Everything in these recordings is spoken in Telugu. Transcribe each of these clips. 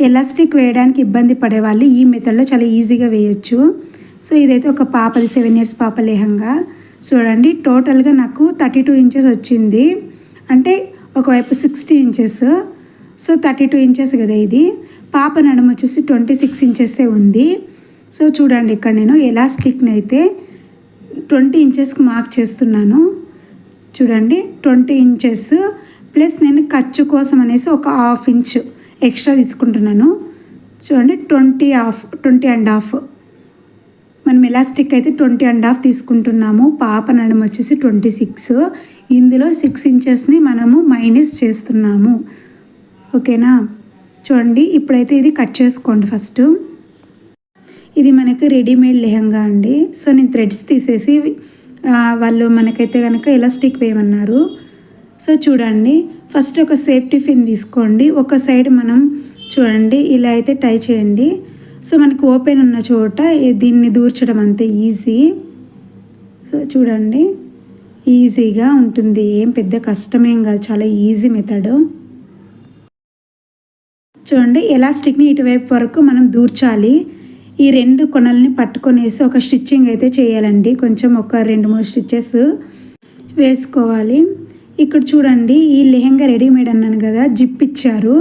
ఎలాస్టిక్ వేయడానికి ఇబ్బంది పడేవాళ్ళు ఈ మెథడ్లో చాలా ఈజీగా వేయచ్చు. సో ఇదైతే ఒక పాపది 7 ఇయర్స్ పాప లెహంగా. చూడండి టోటల్గా నాకు 32 ఇంచెస్ వచ్చింది. అంటే ఒకవైపు 60 ఇంచెస్. సో 32 ఇంచెస్ కదా ఇది. పాప నడుము వచ్చేసి 26 ఇంచెసే ఉంది. సో చూడండి ఇక్కడ నేను ఎలాస్టిక్ని అయితే 20 ఇంచెస్కి మార్క్ చేస్తున్నాను. చూడండి 20 ఇంచెస్ ప్లస్ నేను ఖర్చు కోసం అనేసి ఒక హాఫ్ ఇంచ్ ఎక్స్ట్రా తీసుకుంటున్నాను. చూడండి 20.5 మనం ఎలాస్టిక్ అయితే 20.5 తీసుకుంటున్నాము. పాప నడుము వచ్చేసి 26. ఇందులో 6 ఇంచెస్ని మనము మైనస్ చేస్తున్నాము. ఓకేనా. చూడండి ఇప్పుడైతే ఇది కట్ చేసుకోండి ఫస్ట్. ఇది మనకి రెడీమేడ్ లెహంగా అండి. సో నేను థ్రెడ్స్ తీసేసి వాళ్ళు మనకైతే కనుక ఎలాస్టిక్ వేయమన్నారు. సో చూడండి ఫస్ట్ ఒక సేఫ్టీ పిన్ తీసుకోండి. ఒక సైడ్ మనం చూడండి ఇలా అయితే టై చేయండి. సో మనకు ఓపెన్ ఉన్న చోట దీన్ని దూర్చడం అంతే ఈజీ. సో చూడండి ఈజీగా ఉంటుంది, ఏం పెద్ద కష్టమేం కాదు, చాలా ఈజీ మెథడ్. చూడండి ఎలాస్టిక్ని ఇటువైపు వరకు మనం దూర్చాలి. ఈ 2 కొనల్ని పట్టుకొనేసి ఒక స్టిచ్చింగ్ అయితే చేయాలండి. కొంచెం ఒక 2-3 స్టిచ్చెస్ వేసుకోవాలి. ఇక్కడ చూడండి ఈ లెహంగా రెడీమేడ్ అన్నాను కదా, జిప్ ఇచ్చారు.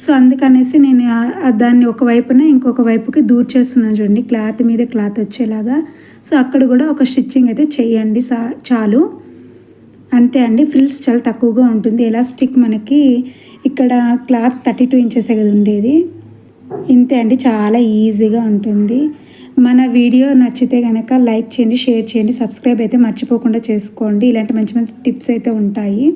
సో అందుకనేసి నేను దాన్ని ఒకవైపున ఇంకొక వైపుకి దూర్చేస్తున్నాను. చూడండి క్లాత్ మీద క్లాత్ వచ్చేలాగా. సో అక్కడ కూడా ఒక స్టిచ్చింగ్ అయితే చేయండి చాలు. అంతే అండి. ఫ్రిల్స్ చాలా తక్కువగా ఉంటుంది. ఎలాస్టిక్ మనకి ఇక్కడ క్లాత్ 32 ఇంచెసే కదా ఉండేది. ఇంతే అండి, చాలా ఈజీగా ఉంటుంది. మన వీడియో నచ్చితే కనుక లైక్ చేయండి, షేర్ చేయండి, సబ్స్క్రైబ్ అయితే మర్చిపోకుండా చేసుకోండి. ఇలాంటి మంచి మంచి టిప్స్ అయితే ఉంటాయి.